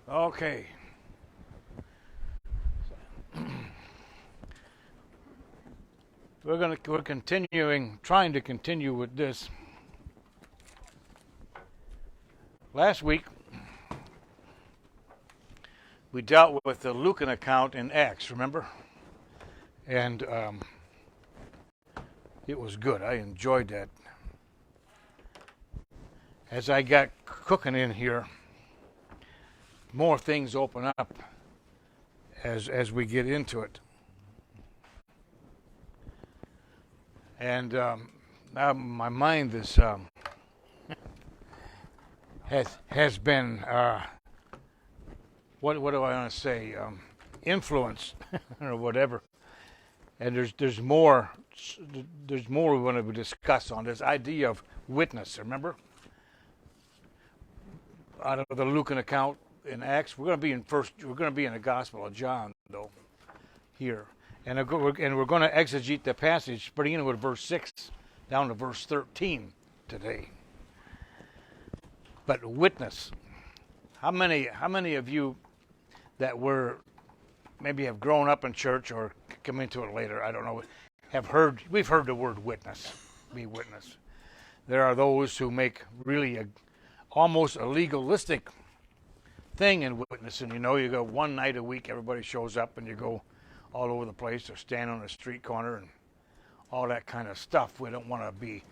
Okay. We're trying to continue with this. Last week we dealt with the Lucan account in Acts, remember? And it was good. I enjoyed that. As I got cooking in here, more things open up as we get into it. And now my mind is has been what do I want to say, influenced or whatever. And there's more we want to discuss on this idea of witness. Remember, out of the Lucan account in Acts, we're going to be in the Gospel of John though here. And we're going to exegete the passage, beginning with verse 6 down to verse 13 today. But witness. How many of you that were maybe have grown up in church or come into it later, I don't know, we've heard the word witness, be witness. There are those who make really almost a legalistic thing in witnessing. You know, you go one night a week, everybody shows up, and you go all over the place or stand on a street corner and all that kind of stuff. We don't want to be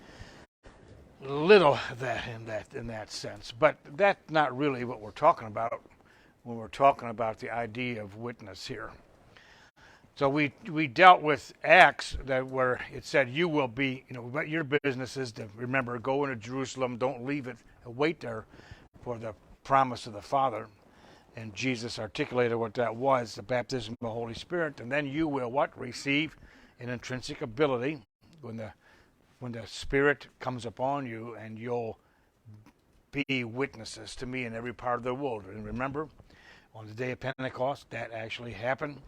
little that in that sense. But that's not really what we're talking about when we're talking about the idea of witness here. So we dealt with Acts that where it said you will be, but your business is to remember, go into Jerusalem, don't leave it, wait there for the promise of the Father. And Jesus articulated what that was, the baptism of the Holy Spirit. And then you will what? Receive an intrinsic ability when the Spirit comes upon you, and you'll be witnesses to me in every part of the world. And remember, on the day of Pentecost, that actually happened.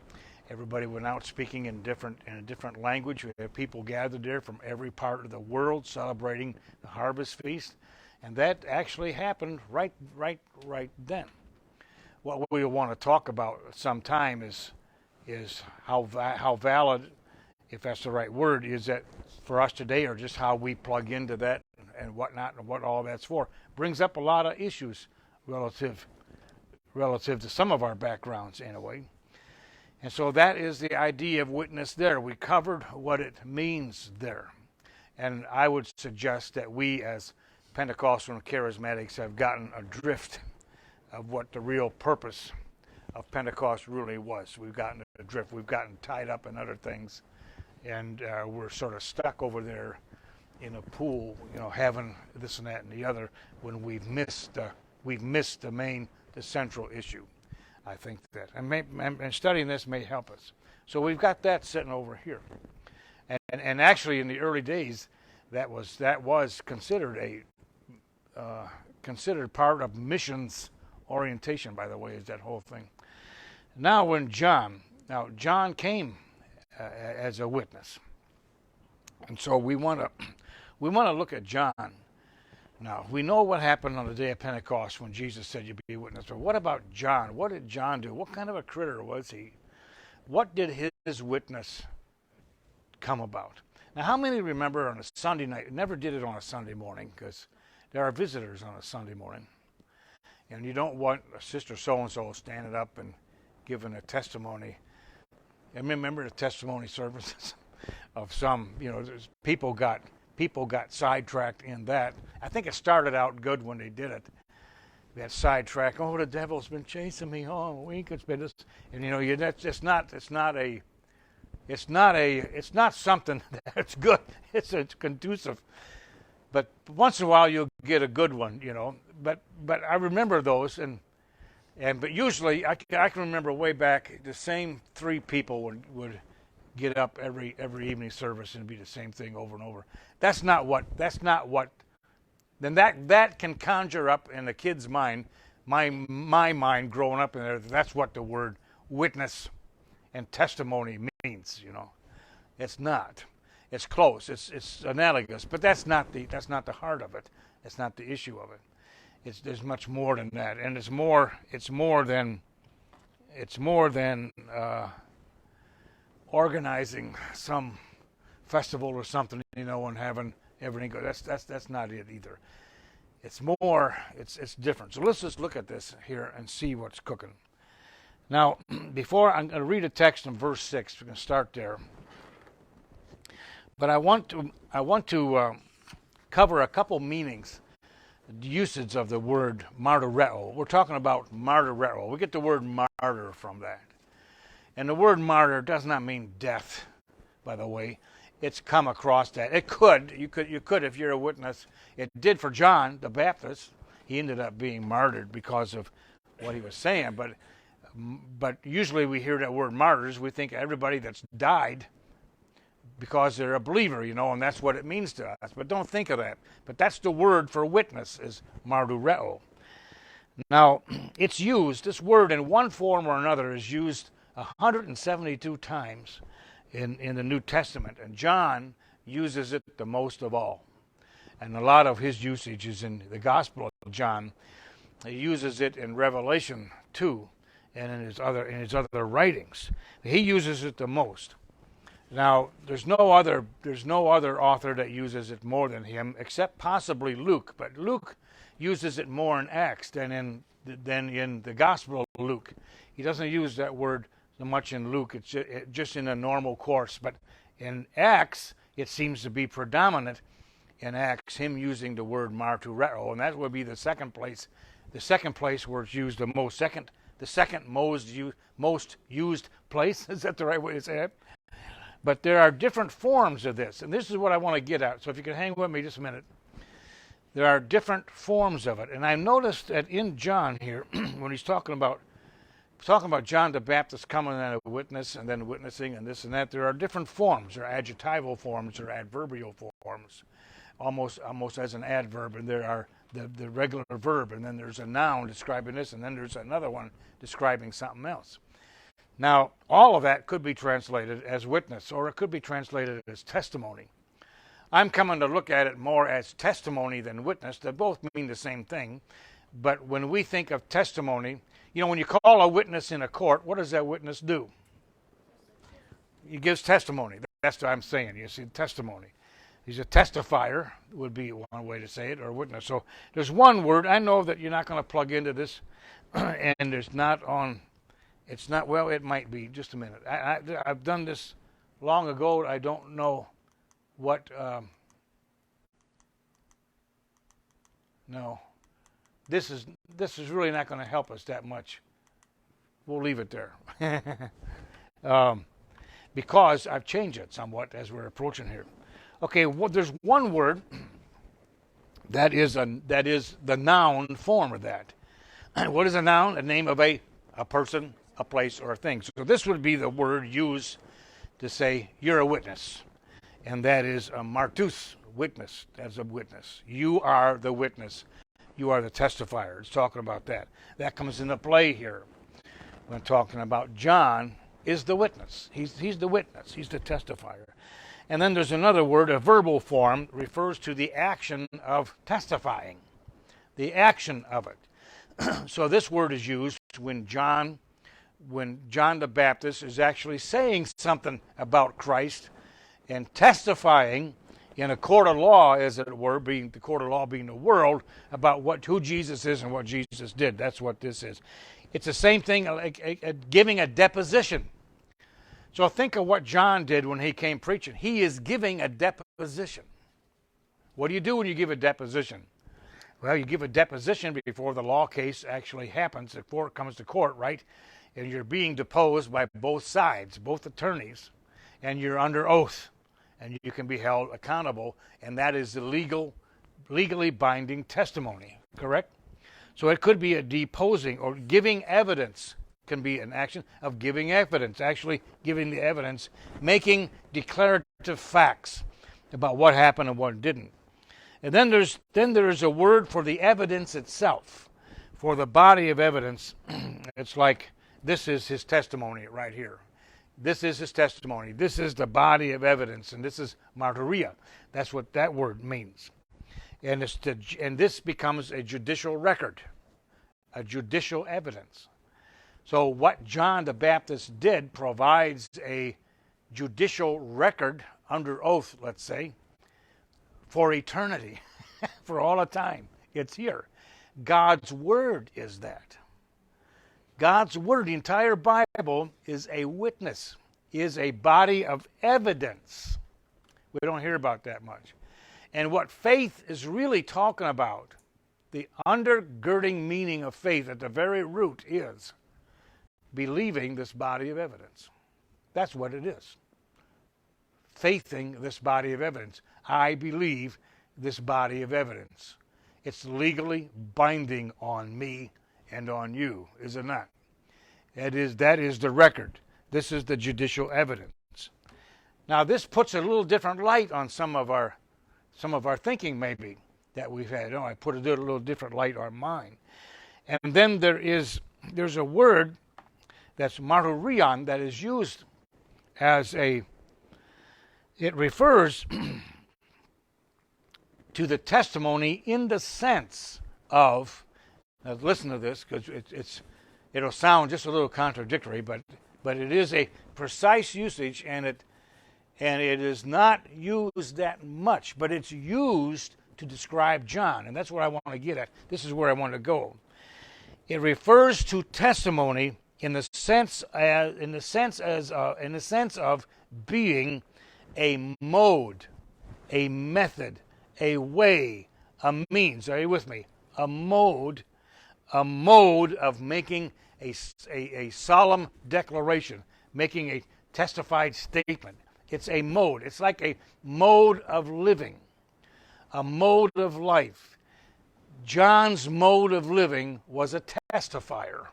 Everybody went out speaking in a different language. We had people gathered there from every part of the world celebrating the harvest feast. And that actually happened right then. What we want to talk about sometime is how valid, if that's the right word, is that for us today, or just how we plug into that and whatnot and what all that's for. Brings up a lot of issues relative to some of our backgrounds anyway. And so that is the idea of witness there. We covered what it means there. And I would suggest that we as Pentecostal and Charismatics have gotten adrift of what the real purpose of Pentecost really was. We've gotten adrift. We've gotten tied up in other things. And we're sort of stuck over there in a pool, having this and that and the other, when we've missed the central issue. I think that, and studying this may help us. So we've got that sitting over here, and actually in the early days, that was considered considered part of missions orientation. By the way, is that whole thing. Now when John came as a witness, and so we want to look at John. Now, we know what happened on the day of Pentecost when Jesus said you'd be a witness. But what about John? What did John do? What kind of a critter was he? What did his witness come about? Now, how many remember on a Sunday night? Never did it on a Sunday morning, because there are visitors on a Sunday morning. And you don't want a sister so-and-so standing up and giving a testimony. And remember the testimony services of some, people got sidetracked in that. I think it started out good when they did it. That sidetrack. Oh, the devil's been chasing me. Oh, a week it's been this, and it's not something that's good. It's conducive. But once in a while you'll get a good one, But I remember those, but usually I can remember way back the same three people would get up every evening service and be the same thing over and over. That's not what then that can conjure up in the kid's mind, my mind growing up in there, that's what the word witness and testimony means, It's not. It's close. It's analogous, but that's not the heart of it. It's not the issue of it. there's much more than that, and it's more than organizing some festival or something, and having everything go. That's not it either. It's more. It's different. So let's just look at this here and see what's cooking. Now, before I'm going to read a text in verse 6. We're going to start there. But I want to cover a couple meanings, usage of the word martyreo. We're talking about martyreo. We get the word martyr from that. And the word martyr does not mean death, by the way. It's come across that. It could. You could if you're a witness. It did for John the Baptist. He ended up being martyred because of what he was saying. But usually we hear that word martyrs, we think everybody that's died because they're a believer, and that's what it means to us. But don't think of that. But that's the word for witness, is martyreo. Now, it's used, this word in one form or another is used 172 times in the New Testament. And John uses it the most of all. And a lot of his usage is in the Gospel of John. He uses it in Revelation 2 and in his other writings. He uses it the most. Now, there's no other author that uses it more than him, except possibly Luke. But Luke uses it more in Acts than in the Gospel of Luke. He doesn't use that word so much in Luke. It's just in a normal course. But in Acts, it seems to be predominant in Acts, him using the word martyreo, and that would be the second place. The second place where it's used the most. The second most used place. Is that the right way to say it? But there are different forms of this, and this is what I want to get at. So if you could hang with me just a minute. There are different forms of it, and I noticed that in John here, when he's talking about John the Baptist coming and a witness, and then witnessing, and this and that, there are different forms. There are adjectival forms, there are adverbial forms, almost as an adverb, and there are the regular verb, and then there's a noun describing this, and then there's another one describing something else. Now, all of that could be translated as witness, or it could be translated as testimony. I'm coming to look at it more as testimony than witness. They both mean the same thing. But when we think of testimony, when you call a witness in a court, what does that witness do? He gives testimony. That's what I'm saying. You see, testimony. He's a testifier, would be one way to say it, or witness. So there's one word. I know that you're not going to plug into this, and there's not on... It's not, well, it might be. Just a minute. I've done this long ago. I don't know what, no. This is really not going to help us that much. We'll leave it there. Because I've changed it somewhat as we're approaching here. Okay, there's one word that is the noun form of that. What is a noun? A name of a person, a place, or a thing. So this would be the word used to say you're a witness, and that is a martus, witness, as a witness. You are the witness. You are the testifier. It's talking about that. That comes into play here when talking about John is the witness. He's the witness. He's the testifier. And then there's another word, a verbal form, refers to the action of testifying, the action of it. So this word is used when John the Baptist is actually saying something about Christ and testifying in a court of law, as it were, being the court of law being the world, about who Jesus is and what Jesus did. That's what this is. It's the same thing like giving a deposition. So think of what John did when he came preaching. He is giving a deposition. What do you do when you give a deposition? Well, you give a deposition before the law case actually happens, before it comes to court, right? And you're being deposed by both sides, both attorneys, and you're under oath, and you can be held accountable, and that is the legally binding testimony, correct? So it could be a deposing or giving evidence, can be an action of giving evidence, actually giving the evidence, making declarative facts about what happened and what didn't. And then there's a word for the evidence itself, for the body of evidence. It's like, this is his testimony right here. This is his testimony. This is the body of evidence, and this is martyria. That's what that word means. And this becomes a judicial record, a judicial evidence. So what John the Baptist did provides a judicial record under oath, let's say, for eternity, for all the time. It's here. God's Word is that. God's Word, the entire Bible, is a witness, is a body of evidence. We don't hear about that much. And what faith is really talking about, the undergirding meaning of faith at the very root is believing this body of evidence. That's what it is. Faithing this body of evidence. I believe this body of evidence. It's legally binding on me and on you, is it not? That is the record. This is the judicial evidence. Now this puts a little different light on some of our thinking maybe that we've had. I put a little different light on mine. And then there's a word that's martyrion that is used as it refers to the testimony in the sense of, now listen to this because it'll sound just a little contradictory, but it is a precise usage and it is not used that much, but it's used to describe John, and that's what I want to get at. This is where I want to go. It refers to testimony in the sense of being a mode, a method, a way, a means. Are you with me? A mode of making a solemn declaration, making a testified statement. It's a mode. It's like a mode of living, a mode of life. John's mode of living was a testifier.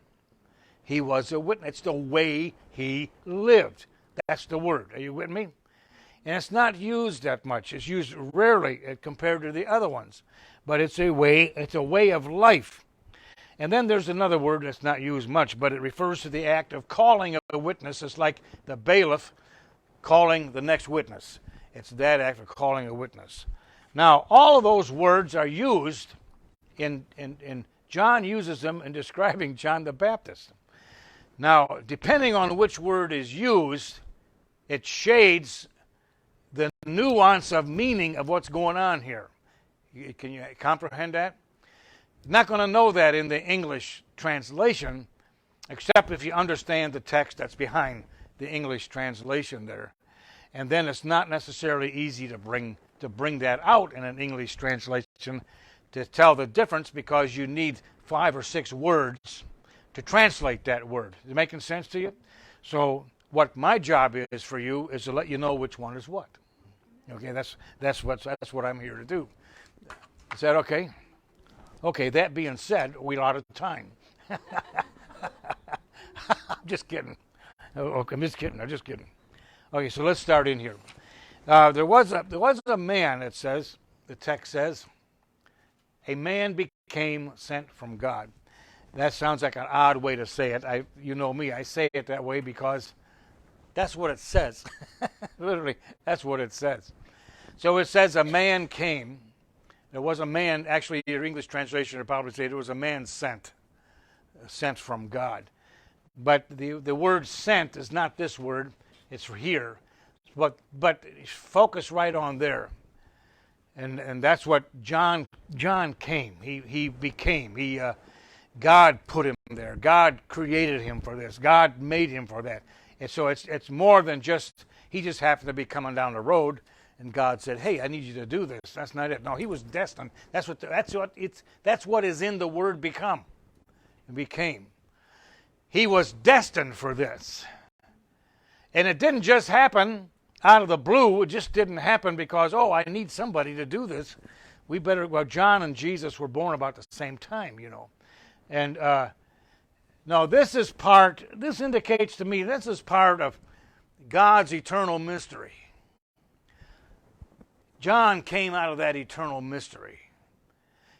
He was a witness. It's the way he lived. That's the word. Are you with me? And it's not used that much. It's used rarely compared to the other ones. But it's a way of life. And then there's another word that's not used much, but it refers to the act of calling a witness. It's like the bailiff calling the next witness. It's that act of calling a witness. Now, all of those words are used in John uses them in describing John the Baptist. Now, depending on which word is used, it shades the nuance of meaning of what's going on here. Can you comprehend that? You're not going to know that in the English translation, except if you understand the text that's behind the English translation there. And then it's not necessarily easy to bring that out in an English translation to tell the difference, because you need 5 or 6 words to translate that word. Is it making sense to you? So what my job is for you is to let you know which one is what. Okay, that's what I'm here to do. Is that okay? Okay, that being said, we're out of time. I'm just kidding. Okay, I'm just kidding. Okay, so let's start in here. There was a man, it says, the text says, a man became sent from God. That sounds like an odd way to say it. You know me, I say it that way because that's what it says. Literally, that's what it says. So it says a man came. There was a man, actually your English translation would probably say there was a man sent from God. But the word sent is not this word, it's here. But focus right on there. And that's what John came. He became. God put him there. God created him for this. God made him for that. And so it's more than just, he just happened to be coming down the road and God said, "Hey, I need you to do this." That's not it. No, he was destined. That's what is in the word become. And became. He was destined for this. And it didn't just happen out of the blue. It just didn't happen because, I need somebody to do this. John and Jesus were born about the same time, And no, this indicates to me, this is part of God's eternal mystery. John came out of that eternal mystery.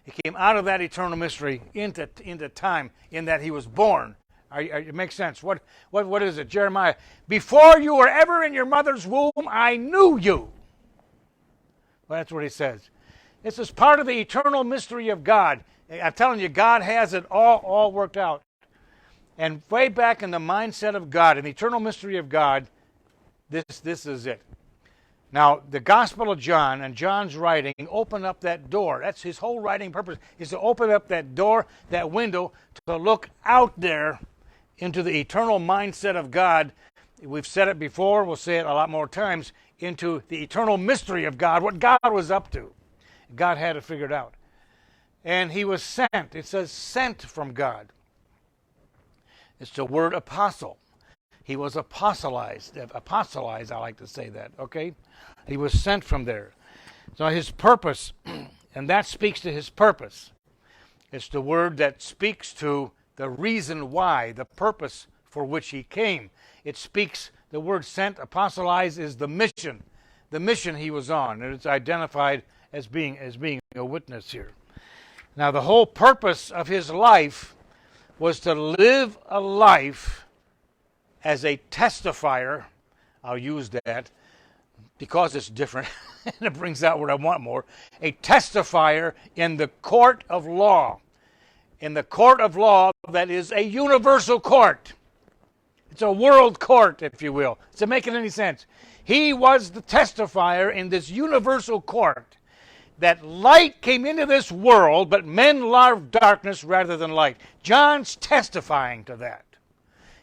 He came out of that eternal mystery into time in that he was born. It makes sense. What is it? Jeremiah, before you were ever in your mother's womb, I knew you. Well, that's what he says. This is part of the eternal mystery of God. I'm telling you, God has it all worked out. And way back in the mindset of God, in the eternal mystery of God, this is it. Now, the Gospel of John and John's writing open up that door. That's his whole writing purpose, is to open up that door, that window, to look out there into the eternal mindset of God. We've said it before, we'll say it a lot more times, into the eternal mystery of God, what God was up to. God had it figured out. And he was sent. It says sent from God. It's the word apostle. He was apostolized. Apostolized, I like to say that, okay? He was sent from there. So his purpose, and that speaks to his purpose. It's the word that speaks to the reason why, the purpose for which he came. It speaks, the word sent, apostolized, is the mission he was on, and it's identified as being a witness here. Now, the whole purpose of his life was to live a life as a testifier. I'll use that because it's different and it brings out what I want more. A testifier in the court of law. In the court of law that is a universal court. It's a world court, if you will. Does it make any sense? He was the testifier in this universal court. That light came into this world, but men loved darkness rather than light. John's testifying to that.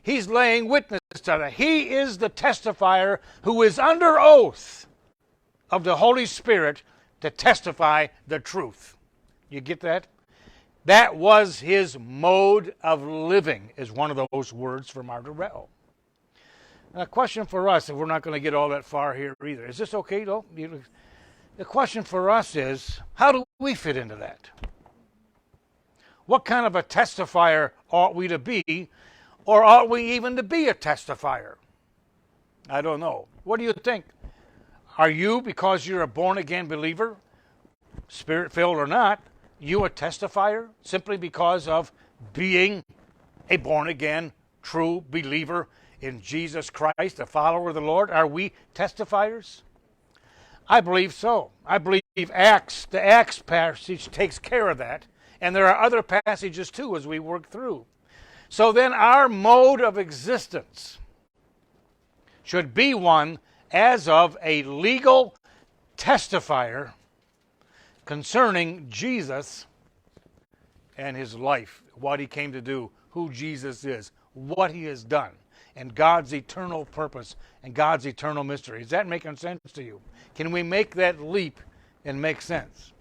He's laying witness to that. He is the testifier who is under oath of the Holy Spirit to testify the truth. You get that? That was his mode of living, is one of those words from Martirell. A question for us, if we're not going to get all that far here either. Is this okay, though? The question for us is, how do we fit into that? What kind of a testifier ought we to be, or ought we even to be a testifier? I don't know. What do you think? Are you, because you're a born-again believer, spirit-filled or not, you a testifier simply because of being a born-again, true believer in Jesus Christ, a follower of the Lord? Are we testifiers? I believe so. I believe the Acts passage takes care of that. And there are other passages too as we work through. So then our mode of existence should be one as of a legal testifier concerning Jesus and his life, what he came to do, who Jesus is, what he has done, and God's eternal purpose and God's eternal mystery. Is that making sense to you? Can we make that leap and make sense?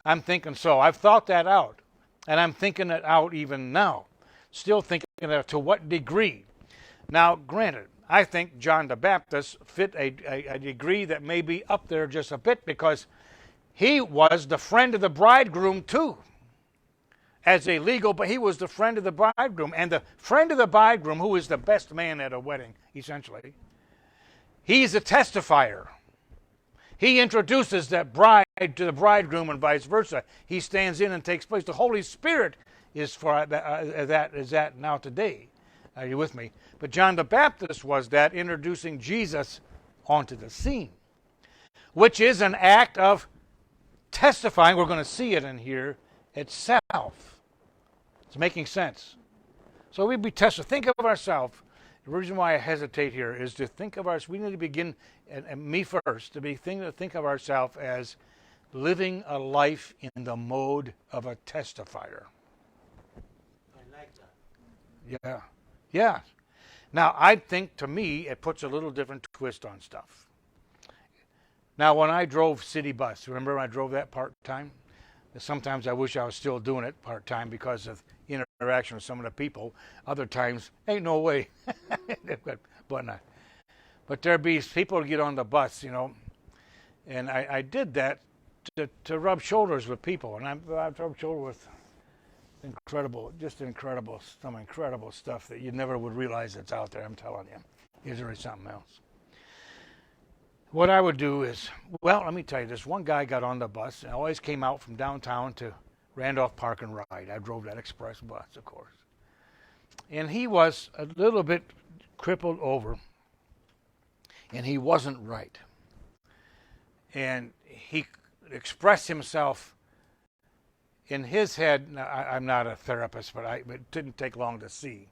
I'm thinking so. I've thought that out, and I'm thinking it out even now. Still thinking it to what degree. Now, granted, I think John the Baptist fit a degree that may be up there just a bit because he was the friend of the bridegroom too. As a legal, but he was the friend of the bridegroom. And the friend of the bridegroom, who is the best man at a wedding, essentially, he's a testifier. He introduces that bride to the bridegroom and vice versa. He stands in and takes place. The Holy Spirit is for that now today. Are you with me? But John the Baptist was that, introducing Jesus onto the scene, which is an act of testifying. We're going to see it in here itself. It's making sense. So we be tested. Think of ourselves. The reason why I hesitate here is to think of ourselves. We need to begin, and me first, to think of ourselves as living a life in the mode of a testifier. I like that. Yeah. Yeah. Now, I think, to me, it puts a little different twist on stuff. Now, when I drove city bus, remember when I drove that part-time? Sometimes I wish I was still doing it part-time because of interaction with some of the people. Other times, ain't no way. But there'd be people to get on the bus, and I did that to rub shoulders with people. And I rubbed shoulders with some incredible stuff that you never would realize that's out there, I'm telling you. Here's really something else. What I would do is, let me tell you this. One guy got on the bus and always came out from downtown to Randolph Park and ride. I drove that express bus, of course. And he was a little bit crippled over, and he wasn't right. And he express himself in his head. Now, I'm not a therapist, but it didn't take long to see,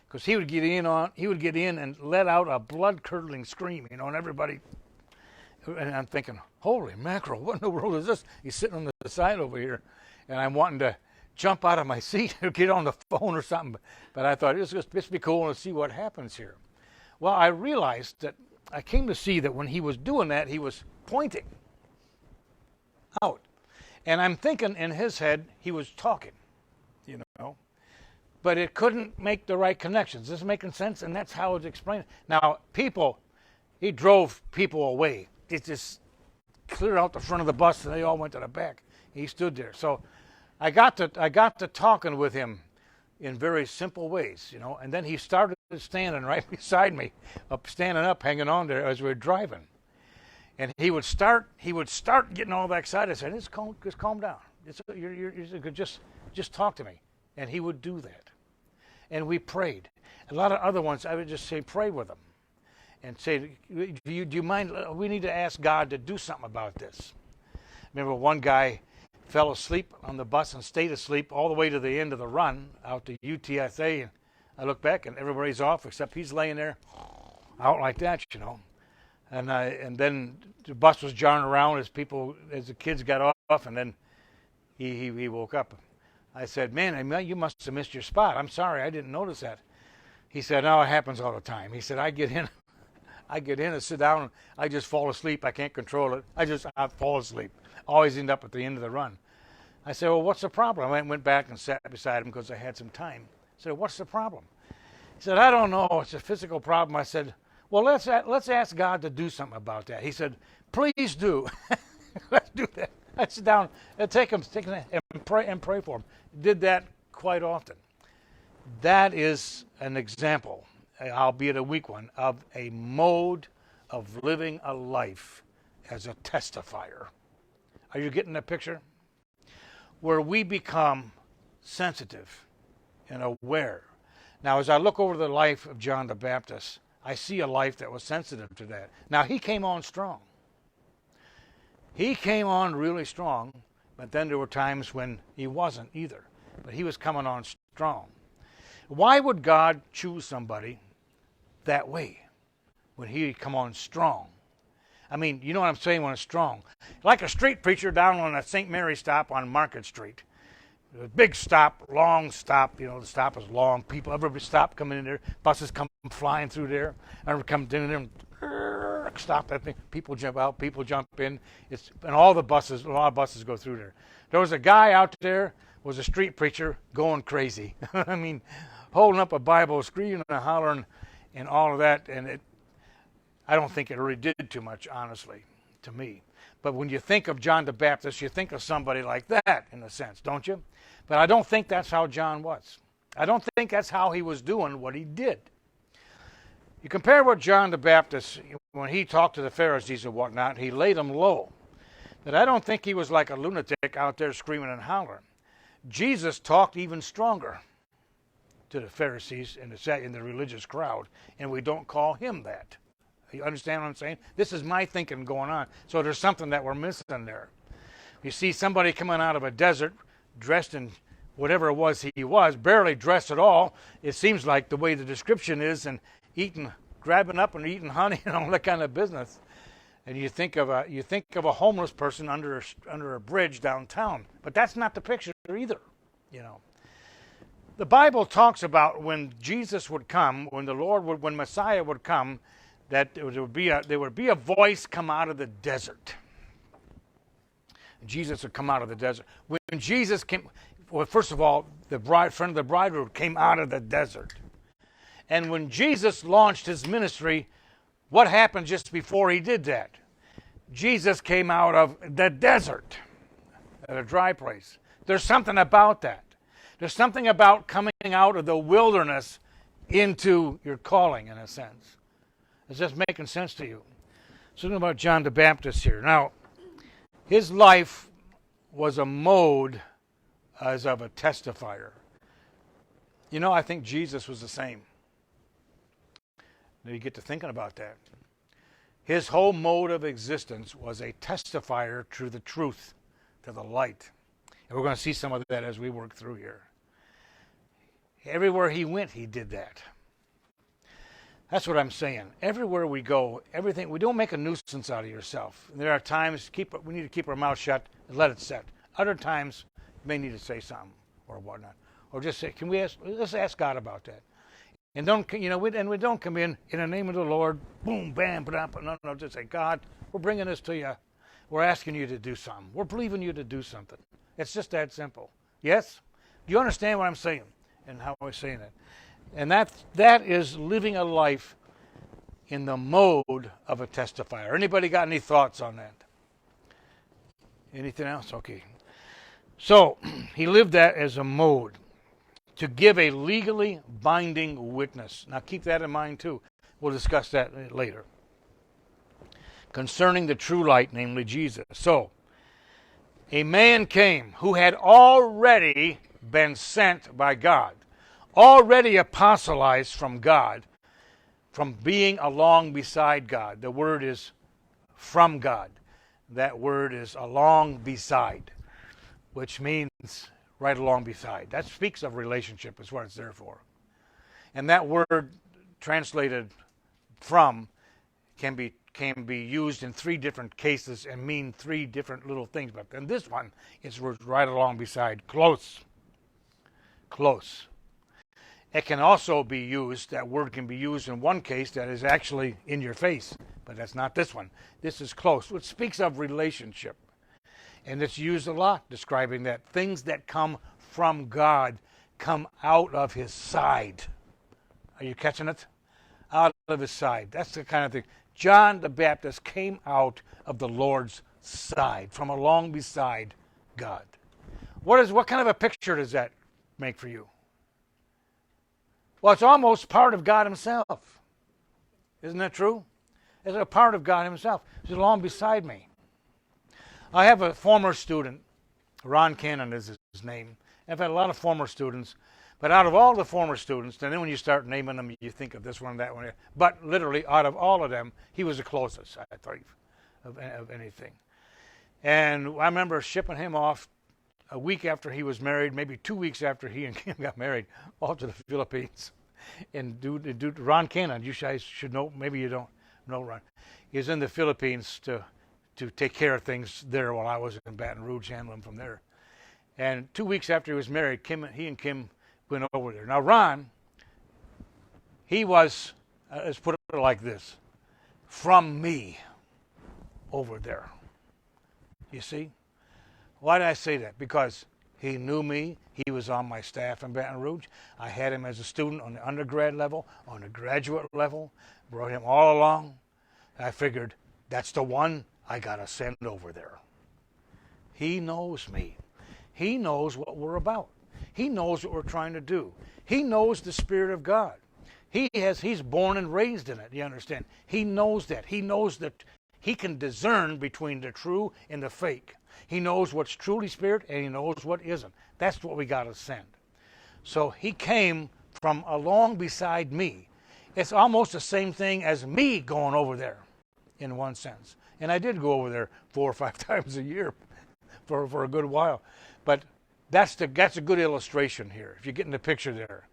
because he would get in and let out a blood-curdling scream, and everybody. And I'm thinking, holy mackerel, what in the world is this? He's sitting on the side over here, and I'm wanting to jump out of my seat or get on the phone or something. But I thought, this be cool and see what happens here. Well, I realized that I came to see that when he was doing that, he was pointing out. And I'm thinking in his head, he was talking, But it couldn't make the right connections. Is this making sense? And that's how it's explained. Now, he drove people away. It just cleared out the front of the bus, and they all went to the back. He stood there. So I got to talking with him in very simple ways, And then he started standing right beside me, standing up, hanging on there as we were driving. And he would start getting all that excited. I said, just calm down. Just talk to me. And he would do that. And we prayed. A lot of other ones, I would just say, pray with them. And say, do you mind? We need to ask God to do something about this. Remember, one guy fell asleep on the bus and stayed asleep all the way to the end of the run out to UTSA. And I look back, and everybody's off except he's laying there out like that, And then the bus was jarring around as the kids got off, and then he woke up. I said, man, you must have missed your spot. I'm sorry, I didn't notice that. He said, no, it happens all the time. He said, I get in and sit down, and I just fall asleep. I can't control it. I fall asleep. Always end up at the end of the run. I said, well, what's the problem? I went back and sat beside him because I had some time. I said, what's the problem? He said, I don't know. It's a physical problem. I said, well, let's ask God to do something about that. He said, please do. Let's do that. I sit down and take him and pray for him. Did that quite often. That is an example, albeit a weak one, of a mode of living a life as a testifier. Are you getting the picture? Where we become sensitive and aware. Now, as I look over the life of John the Baptist, I see a life that was sensitive to that. Now, he came on strong. He came on really strong, but then there were times when he wasn't either. But he was coming on strong. Why would God choose somebody that way when he come on strong? I mean, you know what I'm saying when it's strong. Like a street preacher down on a St. Mary stop on Market Street. A big stop, long stop. The stop is long. Everybody stop coming in there. Buses come flying through there. Everybody comes in there and stop that thing. People jump out. People jump in. And a lot of buses go through there. There was a guy out there, was a street preacher, going crazy. I mean, holding up a Bible, screaming and hollering and all of that. And I don't think it really did too much, honestly, to me. But when you think of John the Baptist, you think of somebody like that, in a sense, don't you? But I don't think that's how John was. I don't think that's how he was doing what he did. You compare what John the Baptist, when he talked to the Pharisees and whatnot, he laid them low. But I don't think he was like a lunatic out there screaming and hollering. Jesus talked even stronger to the Pharisees and in the religious crowd, and we don't call him that. You understand what I'm saying? This is my thinking going on. So there's something that we're missing there. You see somebody coming out of a desert, dressed in whatever it was he was, barely dressed at all. It seems like the way the description is, and grabbing up and eating honey and all that kind of business. And you think of a homeless person under a bridge downtown, but that's not the picture either. The Bible talks about when Jesus would come, when Messiah would come, that there would be a voice come out of the desert. Jesus would come out of the desert. When Jesus came, well, first of all, the friend of the bridegroom came out of the desert. And when Jesus launched his ministry, what happened just before he did that? Jesus came out of the desert at a dry place. There's something about that. There's something about coming out of the wilderness into your calling, in a sense. Is this making sense to you? Something about John the Baptist here. Now, his life was a mode as of a testifier. I think Jesus was the same. Now you get to thinking about that. His whole mode of existence was a testifier to the truth, to the light. And we're going to see some of that as we work through here. Everywhere he went, he did that. That's what I'm saying. Everywhere we go, everything, we don't make a nuisance out of yourself. There are times we need to keep our mouth shut and let it set. Other times, you may need to say something or whatnot. Or just say, let's ask God about that. And we don't come in the name of the Lord, boom, bam, no, just say, God, we're bringing this to you. We're asking you to do something. We're believing you to do something. It's just that simple. Yes? Do you understand what I'm saying and how I'm saying it? And that is living a life in the mode of a testifier. Anybody got any thoughts on that? Anything else? Okay. So he lived that as a mode to give a legally binding witness. Now keep that in mind too. We'll discuss that later. Concerning the true light, namely Jesus. So, a man came who had already been sent by God, already apostolized from God, from being along beside God. The word is from God. That word is along beside, which means right along beside. That speaks of relationship, is what it's there for. And that word translated from can be used in three different cases and mean three different little things. But in this one, it's right along beside, close. Close. It can also be used, that word can be used in one case that is actually in your face, but that's not this one. This is close, which speaks of relationship. And it's used a lot, describing that things that come from God come out of his side. Are you catching it? Out of his side. That's the kind of thing. John the Baptist came out of the Lord's side, from along beside God. What kind of a picture does that make for you? Well, it's almost part of God himself. Isn't that true? It's a part of God himself. He's along beside me. I have a former student, Ron Cannon is his name. I've had a lot of former students, but out of all the former students, and then when you start naming them, you think of this one, that one, but literally out of all of them, he was the closest, I think, of anything. And I remember shipping him off a week after he was married, maybe 2 weeks after he and Kim got married, off to the Philippines. And Ron Cannon, you guys should know, maybe you don't know Ron. He was in the Philippines to take care of things there while I was in Baton Rouge, handling from there. And 2 weeks after he was married, he and Kim went over there. Now, Ron, he was, let's put it like this, from me over there. You see? Why did I say that? Because he knew me. He was on my staff in Baton Rouge. I had him as a student on the undergrad level, on the graduate level, brought him all along. I figured, that's the one I got to send over there. He knows me. He knows what we're about. He knows what we're trying to do. He knows the Spirit of God. He's born and raised in it, you understand? He knows that. He knows that he can discern between the true and the fake. He knows what's truly Spirit and he knows what isn't. That's what we got to send. So he came from along beside me. It's almost the same thing as me going over there, in one sense. And I did go over there 4 or 5 times a year for a good while. But that's a good illustration here, if you're getting the picture there.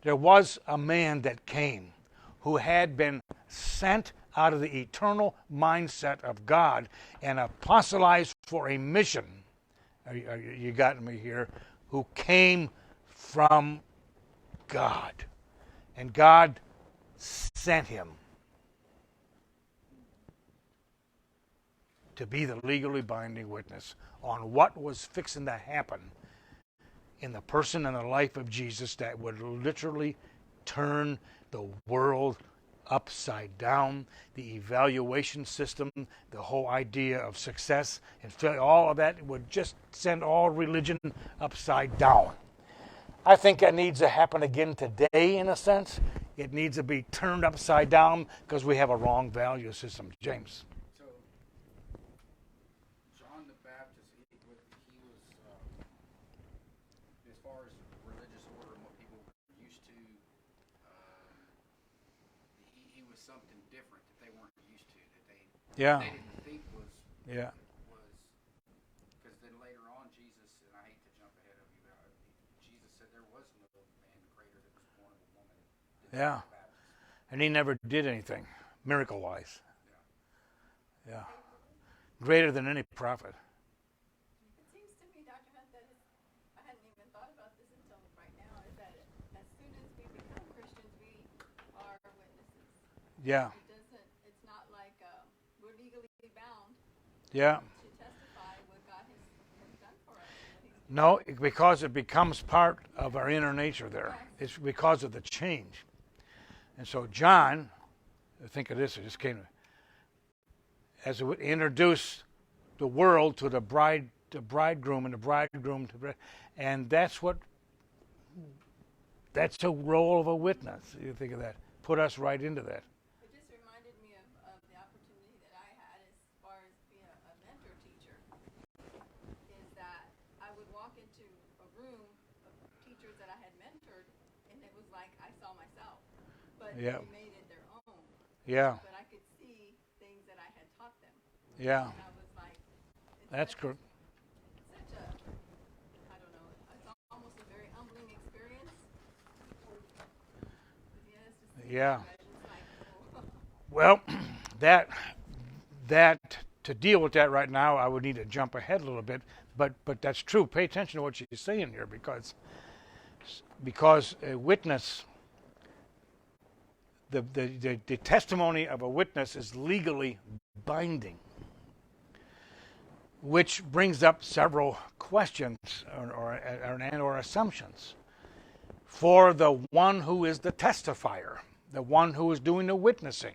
There was a man that came who had been sent out of the eternal mindset of God and apostolized for a mission. You got me here? Who came from God. And God sent him to be the legally binding witness on what was fixing to happen in the person and the life of Jesus that would literally turn the world upside down. The evaluation system, the whole idea of success and failure, all of that would just send all religion upside down. I think that needs to happen again today, in a sense. It needs to be turned upside down because we have a wrong value system. James. Something different that they weren't used to, that Yeah. They didn't think was Yeah. because then later on Jesus, and I hate to jump ahead of you, Jesus said there was no man greater that was born of a woman than Yeah. John the Baptist. And he never did anything, miracle-wise. Yeah. Yeah. Greater than any prophet. It seems to me, Dr. Hunt, that I hadn't even thought about this until right now, is that as soon as we become Christians, we are witnesses. Yeah. It's not like we're legally bound Yeah. to testify what God has done for us. And what he's No, because it becomes part of our inner nature there. It's because of the change. And so John, think of this, it just came, as it would introduce the world to the bridegroom and the bridegroom to and that's a role of a witness. You think of that. Put us right into that. It just reminded me of the opportunity that I had as far as being a mentor teacher, is that I would walk into a room of teachers that I had mentored, and it was like I saw myself, but Yeah. they made it their own. Yeah. But I could see things that I had taught them. Yeah. And I was like, That's good. such a, I don't know, it's almost a very humbling experience. Yeah, it's just, Yeah. it's like, oh. Well, that to deal with that right now, I would need to jump ahead a little bit, but that's true. Pay attention to what she's saying here, because a witness, the testimony of a witness is legally binding, which brings up several questions or assumptions for the one who is the testifier, the one who is doing the witnessing.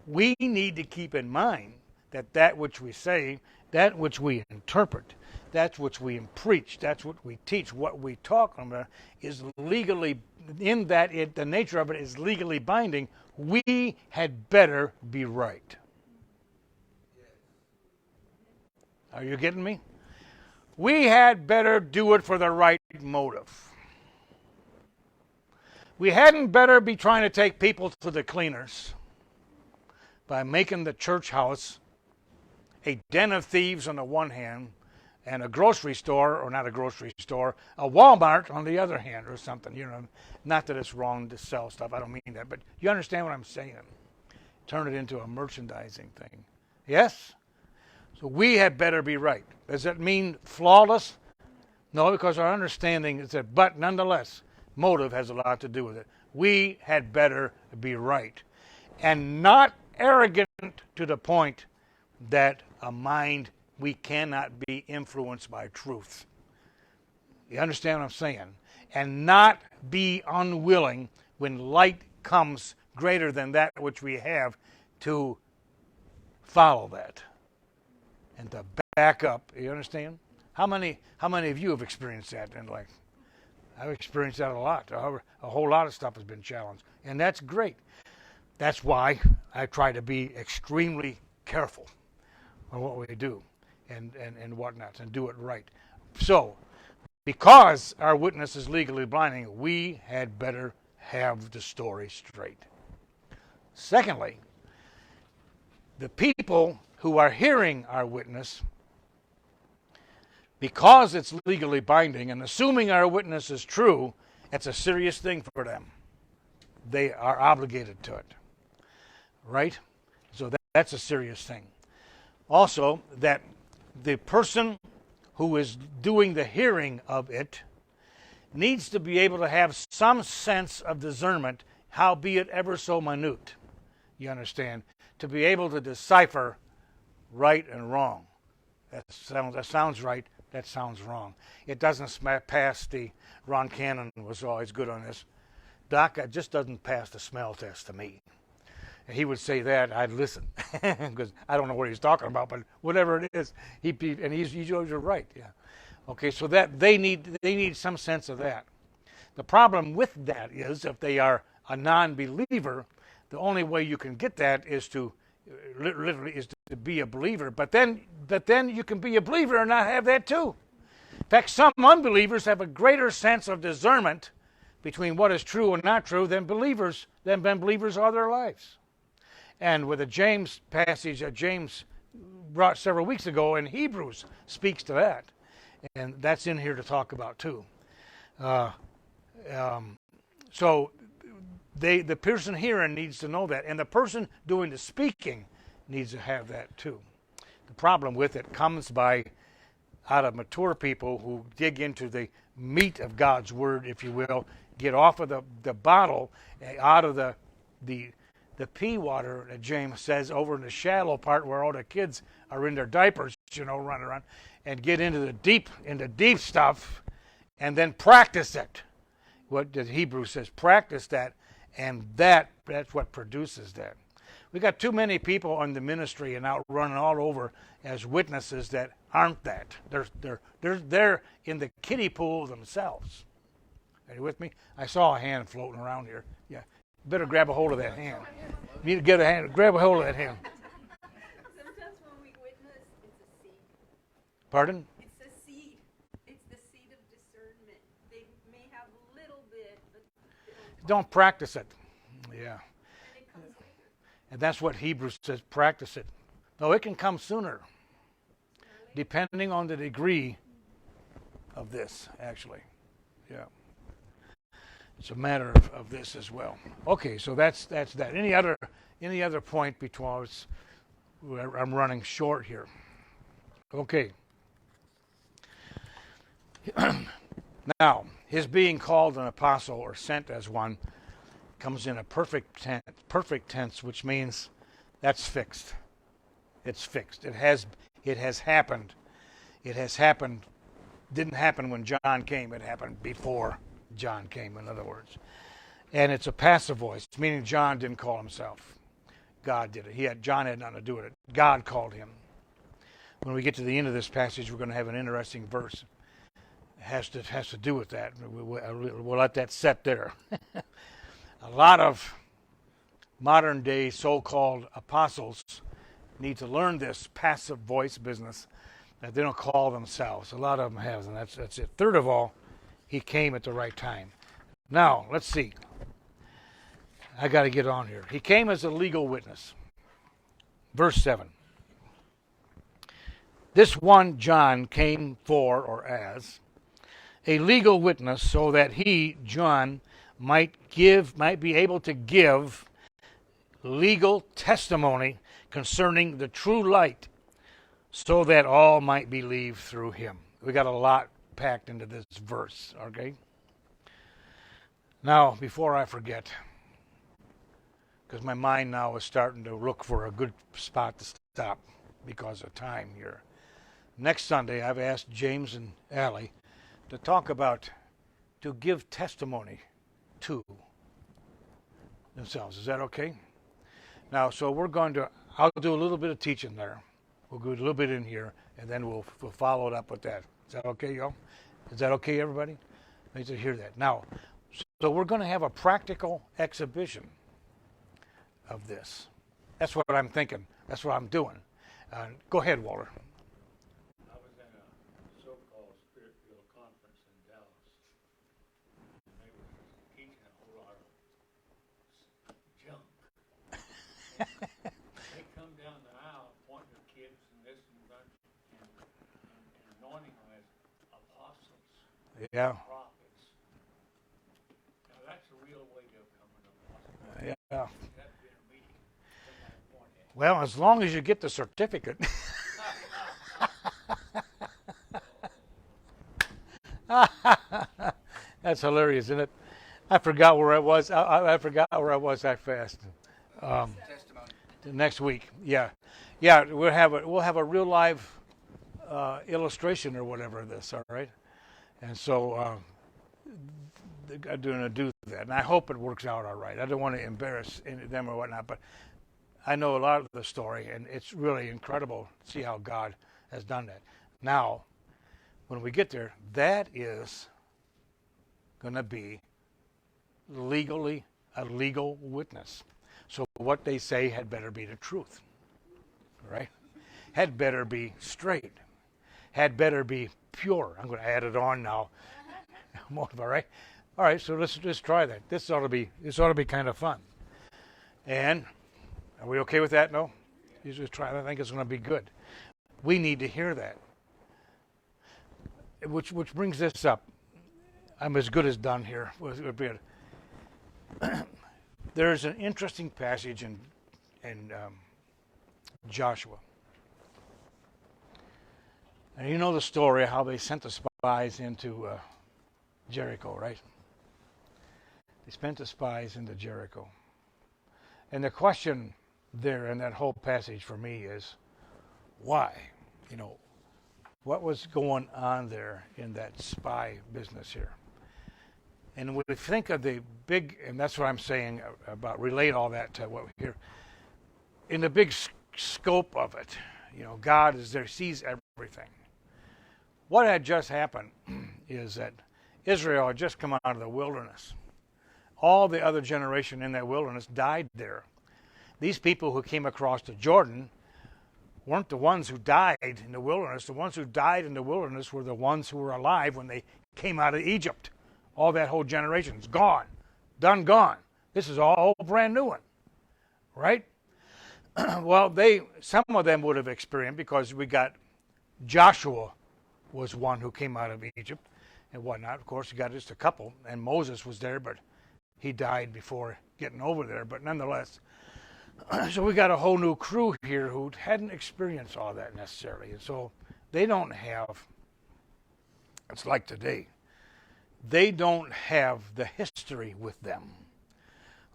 We need to keep in mind that which we say, that which we interpret, that which we preach, that's what we teach, what we talk about is legally, the nature of it is legally binding. We had better be right. Are you getting me? We had better do it for the right motive. We hadn't better be trying to take people to the cleaners by making the church house a den of thieves on the one hand and a grocery store, or not a grocery store, a Walmart on the other hand or something. Not that it's wrong to sell stuff. I don't mean that. But you understand what I'm saying. Turn it into a merchandising thing. Yes? So we had better be right. Does that mean flawless? No, because our understanding is that, but nonetheless, motive has a lot to do with it. We had better be right. And not arrogant to the point that a mind, we cannot be influenced by truth. You understand what I'm saying? And not be unwilling when light comes greater than that which we have to follow that and to back up. You understand? How many of you have experienced that in life? I've experienced that a lot. A whole lot of stuff has been challenged, and that's great. That's why I try to be extremely careful on what we do and whatnot, and do it right. So, because our witness is legally binding, we had better have the story straight. Secondly, the people who are hearing our witness, because it's legally binding, and assuming our witness is true, it's a serious thing for them. They are obligated to it. Right? So that's a serious thing. Also, that the person who is doing the hearing of it needs to be able to have some sense of discernment, howbeit ever so minute. You understand? To be able to decipher right and wrong. That sounds right. That sounds wrong. It doesn't pass the, Ron Cannon was always good on this. Doc, it just doesn't pass the smell test to me. And he would say that, I'd listen, because I don't know what he's talking about, but whatever it is, he's always right. Yeah. Okay, so that they need some sense of that. The problem with that is if they are a non-believer, the only way you can get that is to literally is to be a believer. But then you can be a believer and not have that too. In fact, some unbelievers have a greater sense of discernment between what is true and not true than believers all their lives. And with the James passage that James brought several weeks ago in Hebrews speaks to that. And that's in here to talk about too. So the person hearing needs to know that. And the person doing the speaking needs to have that too. The problem with it comes out of mature people who dig into the meat of God's word, if you will, get off of the bottle, out of the pea water that James says, over in the shallow part where all the kids are in their diapers, running around, and get into the deep stuff, and then practice it. What the Hebrew says, practice that, and that's what produces that. We got too many people in the ministry and out running all over as witnesses that aren't that. They're in the kiddie pool themselves. Are you with me? I saw a hand floating around here. Yeah, better grab a hold of that hand. You need to get a hand. Grab a hold of that hand. Sometimes when we witness, it's a seed. Pardon? It's a seed. It's the seed of discernment. They may have a little bit, but Don't practice it. Yeah. and it comes later. And that's what Hebrews says, practice it. No, it can come sooner, depending on the degree of this, actually. Yeah. It's a matter of this as well. Okay, so that's that. Any other point between us? I'm running short here. Okay. Now, his being called an apostle or sent as one comes in a perfect tense, which means that's fixed. It's fixed. It has happened. It has happened. Didn't happen when John came. It happened before John came, in other words. And it's a passive voice, meaning John didn't call himself. God did it. John had nothing to do with it. God called him. When we get to the end of this passage, we're going to have an interesting verse. It has to do with that. We'll let that set there. A lot of modern day so-called apostles need to learn this passive voice business, that they don't call themselves. A lot of them have, and that's it. Third of all, he came at the right time. Now, let's see. I got to get on here. He came as a legal witness. Verse 7. This one John came for, or as, a legal witness, so that he, John, might be able to give legal testimony concerning the true light, so that all might believe through him. We got a lot packed into this verse, okay? Now, before I forget, because my mind now is starting to look for a good spot to stop because of time here. Next Sunday, I've asked James and Allie to talk about, to give testimony to themselves. Is that okay? Now, so I'll do a little bit of teaching there. We'll do a little bit in here, and then we'll follow it up with that. Is that okay, y'all? Is that okay, everybody? I need to hear that. Now, so we're going to have a practical exhibition of this. That's what I'm thinking. That's what I'm doing. Go ahead, Walter. I was in a so-called Spirit-filled conference in Dallas, and they were teaching a whole lot of junk. They come down the aisle pointing at kids and this and that, and anointing them as apostles, Yeah. prophets. Now that's a real way to become an apostle. Yeah. That's been a meeting from that point on. Well, as long as you get the certificate. That's hilarious, isn't it? I forgot where I was. I forgot where I was that fast. Testimony. Next week, yeah. We'll have a real live illustration or whatever of this. All right, and so I'm going to do that, and I hope it works out all right. I don't want to embarrass them or whatnot, but I know a lot of the story, and it's really incredible to see how God has done that. Now, when we get there, that is going to be legally a legal witness. So what they say had better be the truth, right? Had better be straight. Had better be pure. I'm going to add it on now. All right. So let's try that. This ought to be kind of fun. And Are we okay with that? No? You just try. I think it's going to be good. We need to hear that. Which brings this up. I'm as good as done here. There's an interesting passage in Joshua. And you know the story how they sent the spies into Jericho, right? They sent the spies into Jericho. And the question there in that whole passage for me is, why? You know, what was going on there in that spy business here? And when we think of the big, and that's what I'm saying about relate all that to what we hear, in the big scope of it, you know, God is there, sees everything. What had just happened is that Israel had just come out of the wilderness. All the other generation in that wilderness died there. These people who came across the Jordan weren't the ones who died in the wilderness. The ones who died in the wilderness were the ones who were alive when they came out of Egypt. All that whole generation is gone. Done gone. This is all a brand new one. Right? Well, some of them would have experienced, because we got Joshua was one who came out of Egypt and whatnot. Of course, you got just a couple, and Moses was there, but he died before getting over there. But nonetheless, so we got a whole new crew here who hadn't experienced all that necessarily. And so they don't have, it's like today, they don't have the history with them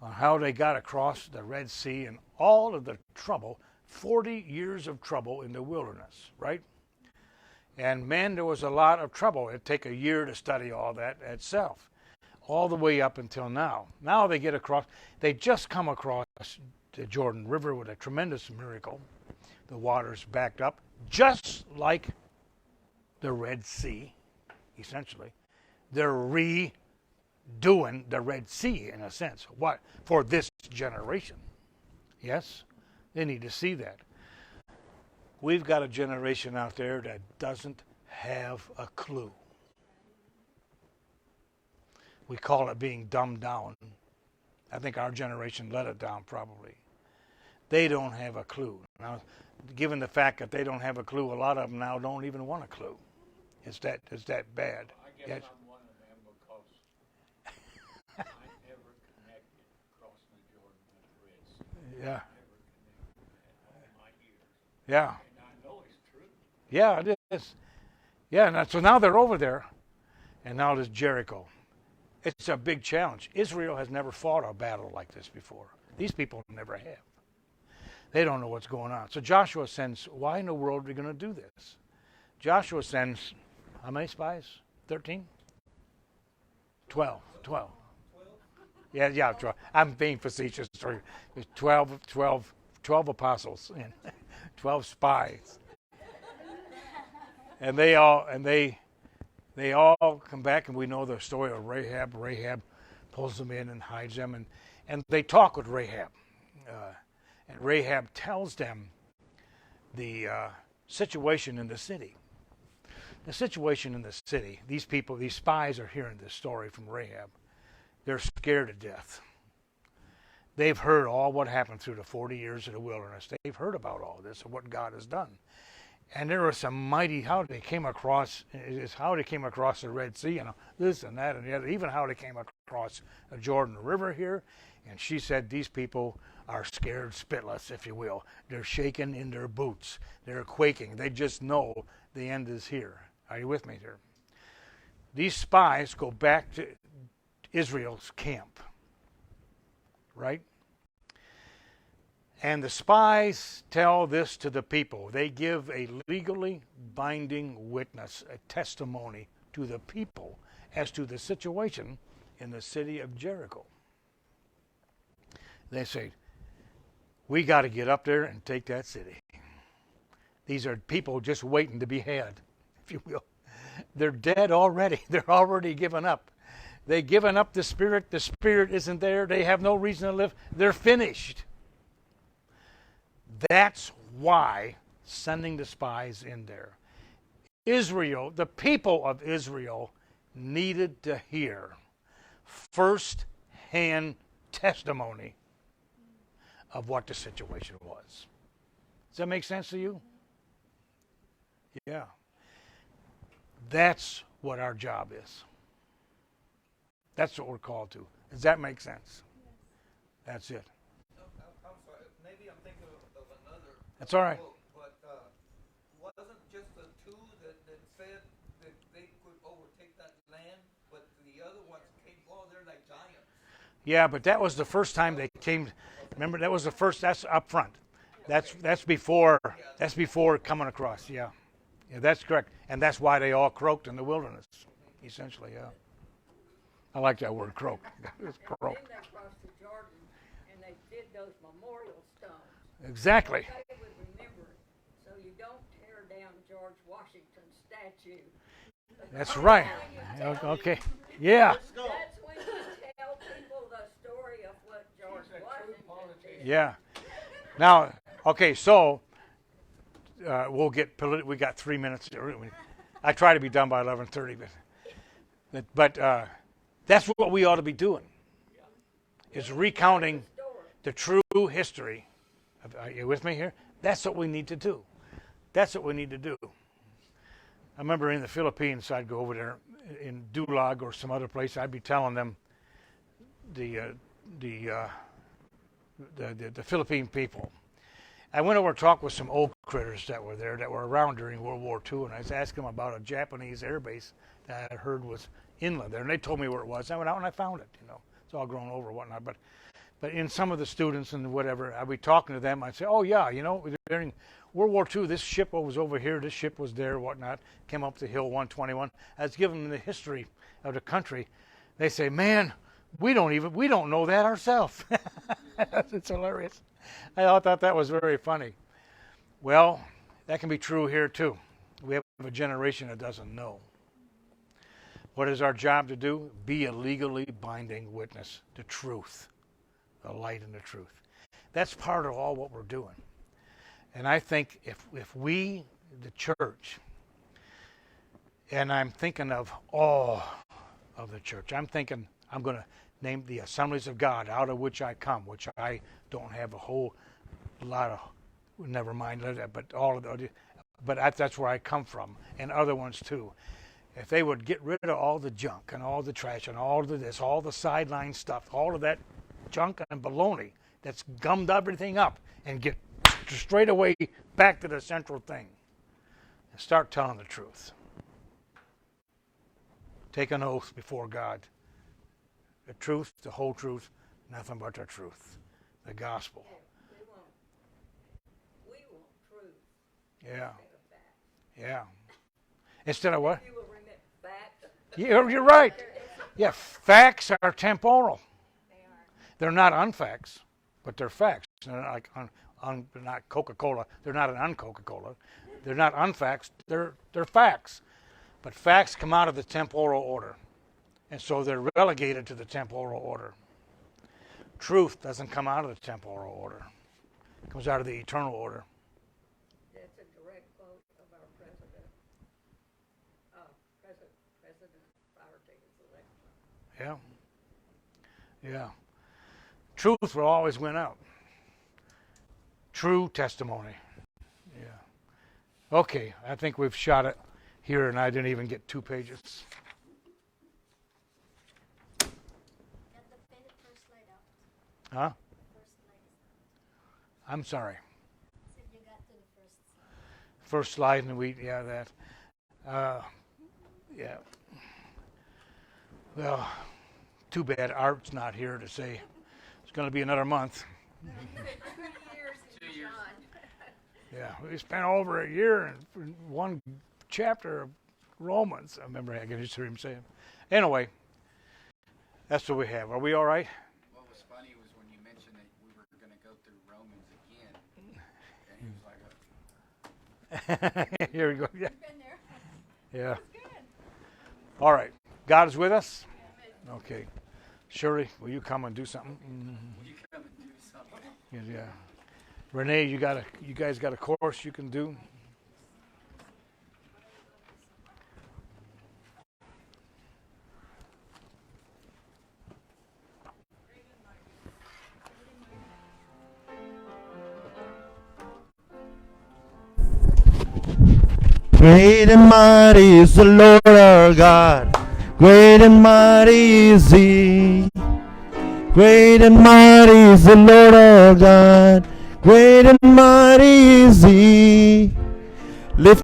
on how they got across the Red Sea and all of the trouble, 40 years of trouble in the wilderness, right? And man, there was a lot of trouble. It'd take a year to study all that itself, all the way up until now. Now they get across, they just come across the Jordan River with a tremendous miracle. The water's backed up, just like the Red Sea, essentially. They're redoing the Red Sea, in a sense. What? For this generation. Yes? They need to see that. We've got a generation out there that doesn't have a clue. We call it being dumbed down. I think our generation let it down, probably. They don't have a clue. Now, given the fact that they don't have a clue, a lot of them now don't even want a clue. It's that bad. I guess Yes. I'm one of them because I never connected crossing the Jordan with the Red Sea. Yeah. Never connected in all my years. Yeah. And I know it's true. Yeah, it is. Yeah, and so now they're over there, and now there's Jericho. It's a big challenge. Israel has never fought a battle like this before. These people never have. They don't know what's going on. So Joshua sends, why in the world are we going to do this? Joshua sends, how many spies? 13? 12. 12. 12. I'm being facetious. Sorry. There's 12 apostles and 12 spies. And they all come back, and we know the story of Rahab. Rahab pulls them in and hides them, and they talk with Rahab. And Rahab tells them the situation in the city. The situation in the city, these people, these spies are hearing this story from Rahab. They're scared to death. They've heard all what happened through the 40 years of the wilderness. They've heard about all this and what God has done. And there was some mighty, how they came across the Red Sea, and this and that and the other, even how they came across the Jordan River here. And she said, these people are scared spitless, if you will. They're shaking in their boots. They're quaking. They just know the end is here. Are you with me here? These spies go back to Israel's camp, right? And the spies tell this to the people. They give a legally binding witness, a testimony to the people as to the situation in the city of Jericho. They say, we got to get up there and take that city. These are people just waiting to be had, if you will. They're dead already. They're already given up. They've given up the Spirit. The Spirit isn't there. They have no reason to live. They're finished. That's why sending the spies in there. Israel, the people of Israel, needed to hear first-hand testimony of what the situation was. Does that make sense to you? Yeah. That's what our job is. That's what we're called to. Does that make sense? That's it. I'm sorry, maybe I'm thinking of another That's all right. book, but wasn't just the two that said that they could overtake that land, but the other ones came, oh, they're like giants. Yeah, but that was the first time they came. Remember, that was the first. That's up front. That's before coming across. Yeah, yeah, that's correct. And that's why they all croaked in the wilderness, essentially. Yeah. I like that word, croak. It's And croak. then they crossed the Jordan and they did those memorial stones. Exactly. They would remember it. So you don't tear down George Washington's statue. That's right. Okay. Yeah. That's when you tell people the story of what George Washington did. Yeah. Now, okay, so we'll get we got 3 minutes. I try to be done by 11:30, but that's what we ought to be doing. Is recounting the true history. Are you with me here? That's what we need to do. That's what we need to do. I remember in the Philippines, I'd go over there in Dulag or some other place. I'd be telling them the Philippine people. I went over and talked with some old critters that were there that were around during World War II, and I was asking them about a Japanese air base that I heard was inland there, and they told me where it was. I went out and I found it. It's all grown over and whatnot. But in some of the students and whatever, I'd be talking to them. I'd say, "Oh yeah, during World War II, this ship was over here, this ship was there, whatnot. Came up the hill 121." I was giving them the history of the country. They say, "Man, we don't know that ourselves." It's hilarious. I thought that was very funny. Well, that can be true here too. We have a generation that doesn't know. What is our job to do? Be a legally binding witness to truth, the light and the truth. That's part of all what we're doing. And I think if we, the church, and I'm thinking of all of the church, I'm going to name the Assemblies of God, out of which I come, which I don't have a whole lot of, never mind that, but all of the, but that's where I come from, and other ones too. If they would get rid of all the junk and all the trash and all of this, all the sideline stuff, all of that junk and baloney that's gummed everything up, and get straight away back to the central thing and start telling the truth. Take an oath before God. The truth, the whole truth, nothing but the truth. The gospel. We want truth. Yeah. Instead of facts. Yeah. Instead of what? You will remember facts. You're right. Yeah, facts are temporal. They are. They're not unfacts, but they're facts. They're not like they're not Coca-Cola. They're not an un-Coca-Cola. They're not unfacts. They're facts. But facts come out of the temporal order. And so they're relegated to the temporal order. Truth doesn't come out of the temporal order. It comes out of the eternal order. That's a direct quote of our president. President prior to his election. Yeah. Yeah. Truth will always win out. True testimony. Yeah. Okay, I think we've shot it here, and I didn't even get 2 pages. Got the first slide out. Huh? First slide is I'm sorry. said you got to the first slide. First slide, and that. Yeah. Well, too bad Art's not here to say it's going to be another month. He said 2 years and years. John. Yeah, we spent over a year in one chapter of Romans. I remember I can just hear him saying. Anyway, that's what we have. Are we all right? What was funny was when you mentioned that we were going to go through Romans again, and he was like, Here we go. Yeah. Been there. Yeah. Good. All right. God is with us? Okay. Shirley, will you come and do something? "Will you come and do something?" Yeah. Renee, you guys got a course you can do? Great and mighty is the Lord our God. Great and mighty is He. Great and mighty is the Lord our God. Great and mighty is He. Lift